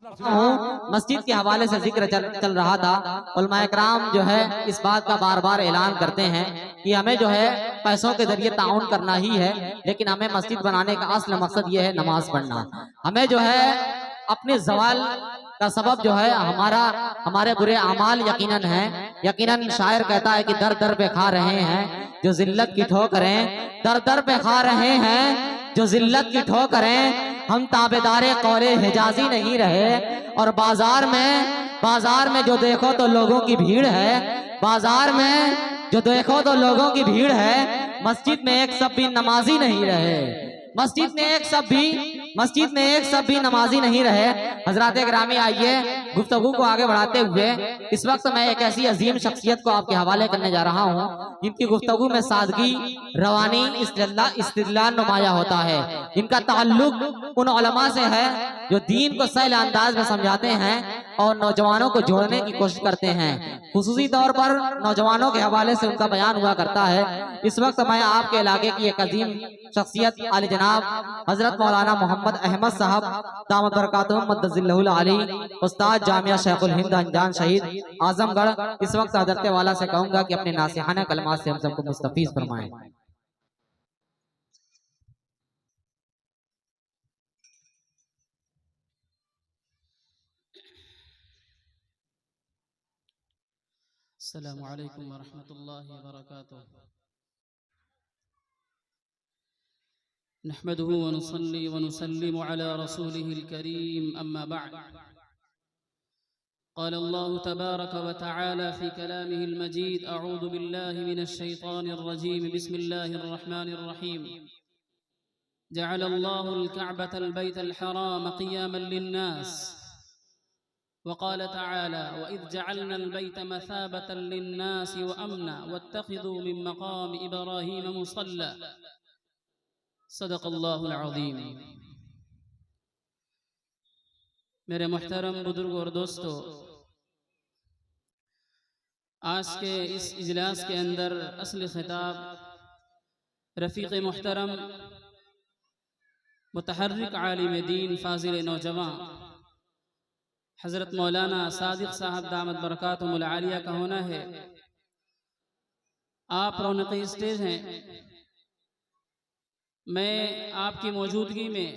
हूँ मस्जिद के हवाले से जिक्र चल रहा था। उलमाए कराम जो है इस बात का बार बार ऐलान करते हैं कि हमें जो है पैसों के जरिए ताउन करना ही है, लेकिन हमें मस्जिद बनाने का असल मकसद ये है नमाज पढ़ना। हमें जो है अपने जवाल का सबब जो है हमारे बुरे अमाल यकीनन है। यकीनन शायर कहता है कि दर दर पे खा रहे हैं जो जिल्लत की ठोकरें, दर दर पे खा रहे हैं जो जिल्लत की ठोकरें। हम ताबेदारे कौले हिजाजी नहीं रहे और बाजार में जो देखो तो लोगों की भीड़ है, बाजार में जो देखो तो लोगों की भीड़ है। मस्जिद में एक सब भी नमाजी नहीं रहे, मस्जिद में एक सब भी नमाजी नहीं रहे। हजरात ग्रामी आइए गुफ्तगू को आगे बढ़ाते हुए इस वक्त मैं एक ऐसी अजीम शख्सियत को आपके हवाले करने जा रहा हूँ जिनकी गुफ्तगू में सादगी, रवानी, इस्तिदलाल नुमाया होता है। इनका ताल्लुक उन उलमा से है जो दीन को सहल अंदाज में समझाते हैं और नौजवानों को जोड़ने की कोशिश करते हैं। खुसूसी तौर पर नौजवानों के हवाले से उनका बयान हुआ करता है। इस वक्त मैं आपके इलाके की एक अजीम शख्सियत आली जनाब हजरत मौलाना मोहम्मद अहमद साहब दामत बरकातुहुम मद्दजिल्लहुल आली, उस्ताद जामिया शेखुल हिंद अनजान शहीद आजमगढ़, इस वक्त हजरत वाला से कहूंगा कि अपने नासिहाना कलमात से हम सबको मुस्तफीज फरमाएं। अस्सलामु अलैकुम वरहमतुल्लाहि वबरकातुह। नहमदुहु व नुसल्ली व नुसल्लिमु अला रसूलिहिल करीम, अम्मा बअद। क़ाल अल्लाहु तबारक व तआला फ़ी कलामिहिल मजीद, अऊज़ु बिल्लाहि मिनश शैतानिर रजीम, बिस्मिल्लाहिर रहमानिर रहीम। जअलल्लाहुल कअबतल बैतल हराम क़ियामन लिन्नास वक़ाल तआला वइज़ जअलनल बैत मसाबतन लिन्नासि व अमना वत्तख़िज़ू मिन मक़ामि इब्राहीम मुसल्ला। सदक़ल्लाहुल अज़ीम। मेरे मुहतरम बुजुर्ग और दोस्तों, आज के इस इजलास के अंदर असली खिताब रफ़ीक़ मुहतरम मुतहर्रिक आलिम दीन फ़ाज़िल नौजवान हज़रत मौलाना सादिक़ साहब दामत बरकातुहुल आलिया का होना है। आप रौनक़ स्टेज हैं। मैं आपकी मौजूदगी में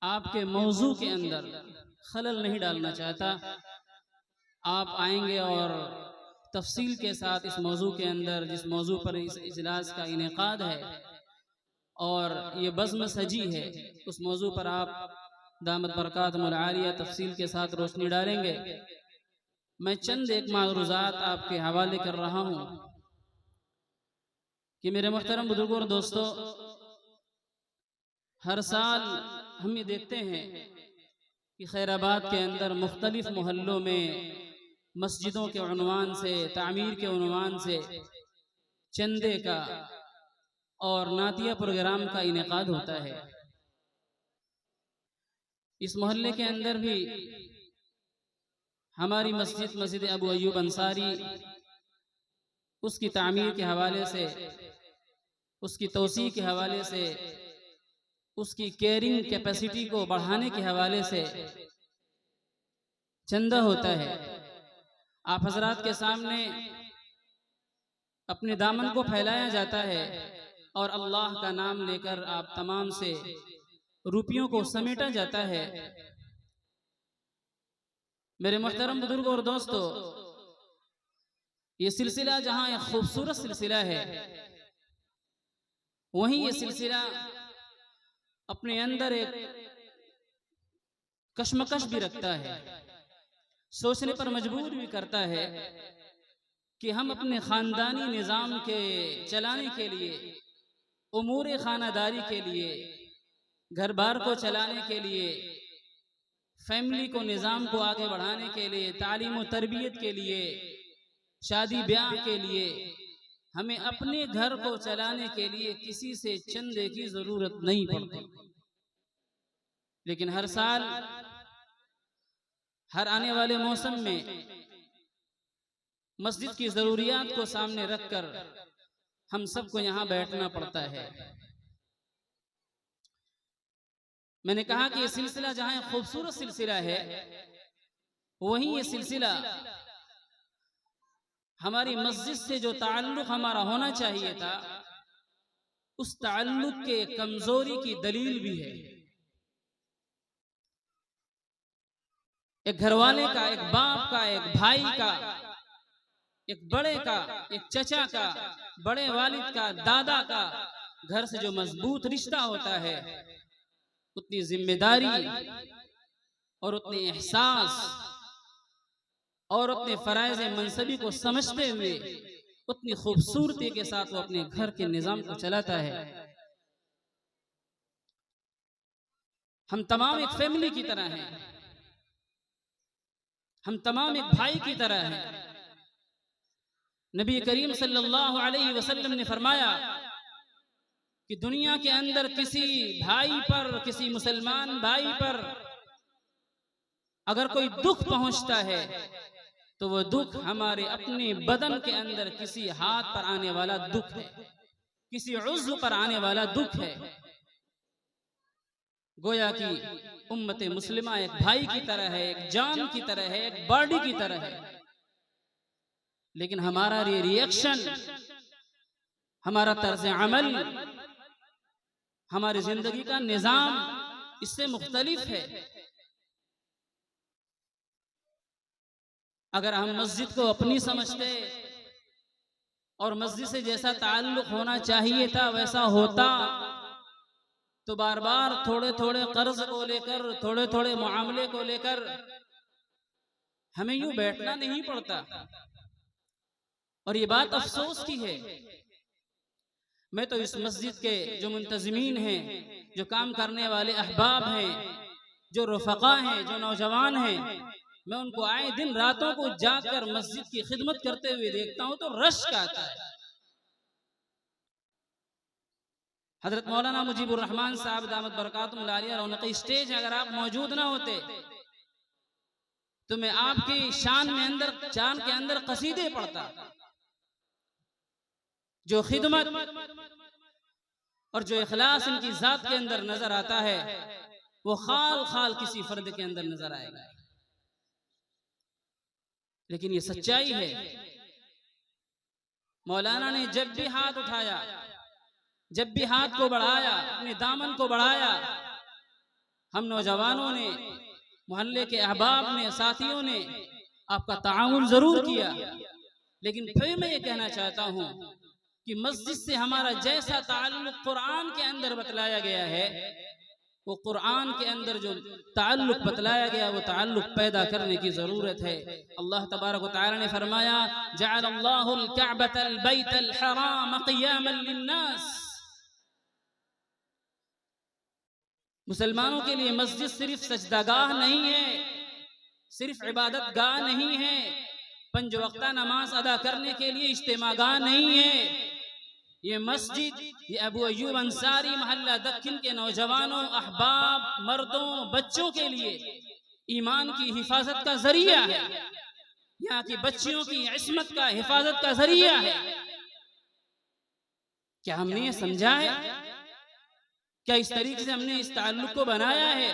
आपके मौजू के अंदर खलल नहीं डालना चाहता। आप आएंगे और तफसील के साथ इस मौजू के अंदर, जिस मौजू पर इस इजलास का इनेकाद है और ये बज़्म सजी है, उस मौजू पर आप दामत बरकातुहुल आलिया तफसील के साथ रोशनी डालेंगे। मैं चंद एक मारूज़ात आपके हवाले कर रहा हूँ कि मेरे मुहतरम बुजुर्गों और दोस्तों, हर साल हम ये देखते हैं कि खैराबाद के अंदर मुख्तलिफ मोहल्लों में मस्जिदों के उन्वान से, तामीर के उन्वान से चंदे का और नातिया प्रोग्राम का इनेकाद होता है। इस मोहल्ले के अंदर भी हमारी मस्जिद अबू अय्यूब अंसारी, उसकी तामीर के हवाले से, उसकी तोसी के हवाले से, उसकी केयरिंग कैपेसिटी को बढ़ाने के हवाले से चंदा होता है। आप हजरात के सामने अपने दामन को फैलाया जाता है और अल्लाह का नाम लेकर आप तमाम से रुपयों को समेटा जाता है। मेरे मुहतरम बुजुर्गों और दोस्तों, ये सिलसिला जहां एक खूबसूरत सिलसिला है, वहीं ये सिलसिला अपने अंदर एक कश्मकश भी रखता है, सोचने पर मजबूर भी करता है कि हम अपने खानदानी निज़ाम के चलाने के लिए, उमूर खानादारी के लिए, घर बार को चलाने के लिए, फैमिली को, निज़ाम को आगे बढ़ाने के लिए, तालीम और तरबियत के लिए, शादी ब्याह के लिए, हमें अपने घर को चलाने के लिए किसी से चंदे की जरूरत नहीं पड़ती। लेकिन हर साल, हर आने वाले मौसम में मस्जिद की जरूरियात को सामने रखकर हम सबको यहाँ बैठना पड़ता है। मैंने कहा कि ये सिलसिला जहां एक खूबसूरत सिलसिला है, वहीं ये सिलसिला हमारी मस्जिद से जो ताल्लुक हमारा होना चाहिए था, उस ताल्लुक के कमजोरी की दलील भी है। एक घरवाले का, एक बाप का, एक भाई का, एक बड़े का, एक चचा का, बड़े वालिद का, दादा का घर से जो मजबूत रिश्ता होता है, उतनी जिम्मेदारी और उतने एहसास और अपने फराइज मनसबी को समझते हुए उतनी खूबसूरती के साथ वो अपने घर के निजाम को चलाता है। हम तमाम एक फैमिली की तरह हैं, हम तमाम एक भाई की तरह हैं। नबी करीम सल्लल्लाहु अलैहि वसल्लम ने फरमाया कि दुनिया के अंदर किसी भाई पर, किसी मुसलमान भाई पर अगर कोई दुख पहुंचता है तो वो दुख हमारे अपने बदन के अंदर किसी हाथ पर आने वाला दुख है, किसी उज़्व पर आने वाला दुख है। गोया कि उम्मत मुस्लिमा एक भाई की तरह है, एक जान की तरह है, एक बॉडी की तरह है। लेकिन हमारा ये रिएक्शन, हमारा तर्ज अमल, हमारी जिंदगी का निजाम इससे मुख्तलिफ है। अगर हम मस्जिद को अपनी समझते और मस्जिद से जैसा ताल्लुक होना चाहिए था वैसा होता, तो बार बार थोड़े थोड़े कर्ज को लेकर, थोड़े थोड़े मुआमले को लेकर हमें यूं बैठना नहीं पड़ता। और ये बात अफसोस की है। मैं तो इस मस्जिद के जो मुंतज़मीन हैं, जो काम करने वाले अहबाब हैं, जो रफ़क़ा हैं, जो नौजवान हैं, मैं उनको आए दिन रातों को जाकर मस्जिद की खिदमत करते हुए देखता हूं तो रश्क आता है। हजरत मौलाना मुजीबुर रहमान साहब दामत बरकातुहुल आलिया और उनके स्टेज अगर आप मौजूद ना होते तो मैं आपकी शान के अंदर कसीदे पढ़ता। जो खिदमत और जो इखलास इनकी जात के अंदर नजर आता है, वो खाल खाल किसी फर्द के अंदर नजर आएगा। लेकिन ये सच्चाई है। मौलाना ने जब भी हाथ उठाया, जब भी हाथ को बढ़ाया, अपने दामन को बढ़ाया, हम नौजवानों ने, मोहल्ले के अहबाब ने, साथियों ने आपका ताउन जरूर किया। लेकिन फिर मैं ये कहना चाहता हूं कि मस्जिद से हमारा जैसा ताल्लुक कुरान के अंदर बतलाया गया है, वो कुरान के अंदर जो ताल्लुक बतलाया गया वो ताल्लुक पैदा करने की जरूरत है। अल्लाह तबारक व तआला ने फरमाया, जअलल्लाहुल कअबतल बैतल हराम क़ियामन लिन्नास। मुसलमानों के लिए मस्जिद सिर्फ सजदागाह नहीं है, सिर्फ इबादत गाह नहीं है, पंज वक्ता नमाज अदा करने के लिए इज्तिमागाह नहीं है। ये मस्जिद, ये अबू अय्यूब अंसारी मोहल्ला दक्खिन के नौजवानों, अहबाब, मर्दों, बच्चों के लिए ईमान की हिफाजत का जरिया है। यहाँ की बच्चियों की इस्मत का हिफाजत का जरिया है। क्या हमने ये समझा है? क्या इस तरीके से हमने इस ताल्लुक को बनाया है?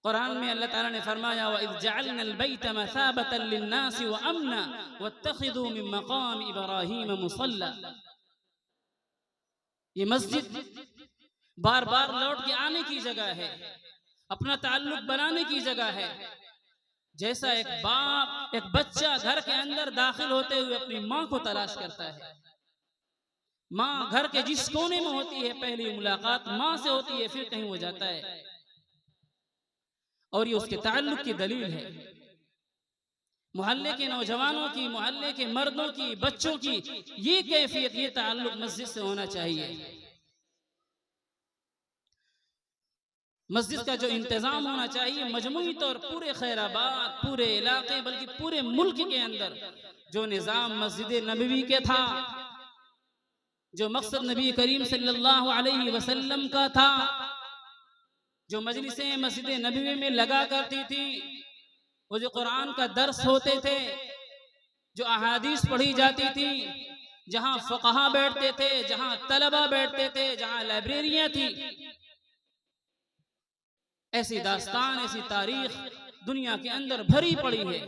कुरान में अल्लाह ताला ने फरमाया, व इज़ जअलनल बैत मसाबतन लिन्नास व अमना वत्तखिज़ू मिन मक़ाम इब्राहीम मुसल्ला। ये मस्जिद बार बार लौट के आने की जगह है, अपना ताल्लुक बनाने की जगह है। जैसा एक बाप, एक बच्चा घर के अंदर दाखिल होते हुए अपनी माँ को तलाश करता है। माँ घर के जिस कोने में होती है, पहली मुलाकात माँ से होती है, फिर कहीं वो जाता है, और ये उसके ताल्लुक की दलील है। मोहल्ले के नौजवानों की, मोहल्ले के मर्दों की, बच्चों की ये कैफियत, ये ताल्लुक मस्जिद से होना चाहिए। मस्जिद का जो इंतजाम होना चाहिए मजमूई तौर पूरे खैराबाद, पूरे इलाके, बल्कि पूरे मुल्क के अंदर जो निज़ाम मस्जिद नबवी के था, जो मकसद नबी करीम सल्लल्लाहु अलैहि वसल्लम का था, जो मजलिसें मस्जिद नबवी में लगा करती थी, वो जो कुरान का दर्स होते थे, जो अहादीस पढ़ी जाती थी, जहाँ फक़हा बैठते थे, जहाँ तलबा बैठते थे, जहाँ लाइब्रेरियाँ थी, ऐसी दास्तान, ऐसी तारीख दुनिया के अंदर भरी पड़ी है,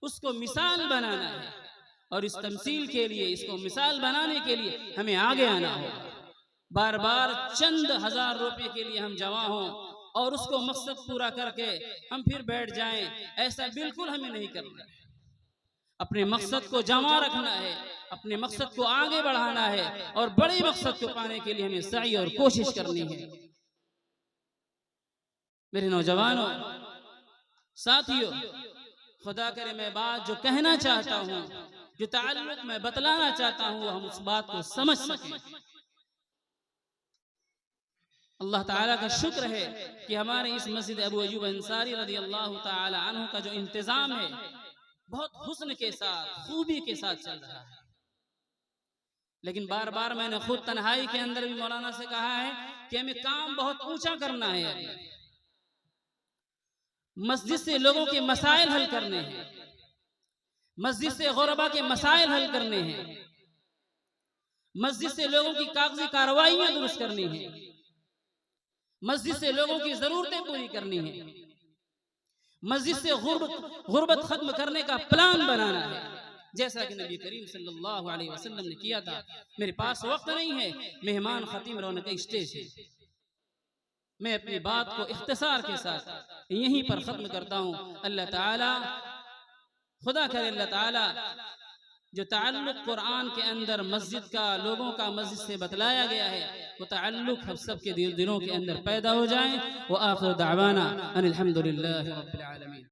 उसको मिसाल बनाना है। और इस तमसील के लिए, इसको मिसाल बनाने के लिए हमें आगे आना होगा। बार बार चंद हजार रुपए के लिए हम जमा हों और उसको मकसद पूरा करके हम फिर बैठ जाएं, ऐसा बिल्कुल हमें नहीं करना है। अपने मकसद को जमा रखना है, अपने मकसद को आगे बढ़ाना है और बड़े मकसद को पाने के लिए हमें सही और कोशिश करनी है। मेरे नौजवानों, साथियों, खुदा करे मैं बात जो कहना चाहता हूँ, जो ताल्लुक मैं बतलाना चाहता हूँ, हम उस बात को समझ सकें। अल्लाह ताला का शुक्र है कि हमारे इस मस्जिद अबू अय्यूब अंसारी रज़ी अल्लाह ताला अन्हु का जो इंतजाम है बहुत हुस्न के साथ, खूबी के साथ चल रहा है। लेकिन बार बार मैंने खुद तन्हाई के अंदर भी मौलाना से कहा है कि हमें काम बहुत ऊंचा करना है। मस्जिद से लोगों के मसाइल हल करने हैं, मस्जिद से गुरबा के मसाइल हल करने हैं, मस्जिद से लोगों की कागजी कार्रवाइयां दुरुस्त करनी है, मस्जिद से लोगों की जरूरतें पूरी करनी है, मस्जिद से गुर्बत खत्म करने का प्लान बनाना है, जैसा कि नबी करीम सल्लल्लाहु अलैहि वसल्लम ने किया था। मेरे पास वक्त नहीं है, मेहमान खतीम रौनक स्टेज है, मैं अपनी बात को इख्तिसार के साथ यहीं पर खत्म करता हूँ। अल्लाह ताला, खुदा करे अल्लाह ताला जो ताल्लुक कुरान के अंदर मस्जिद का, लोगों का मस्जिद से बतलाया गया है, वो ताल्लुक हम सब के दिलों के अंदर पैदा हो जाए। व आखिर दावाना अनिल हम्दुलिल्लाहि रब्बिल आलमीन।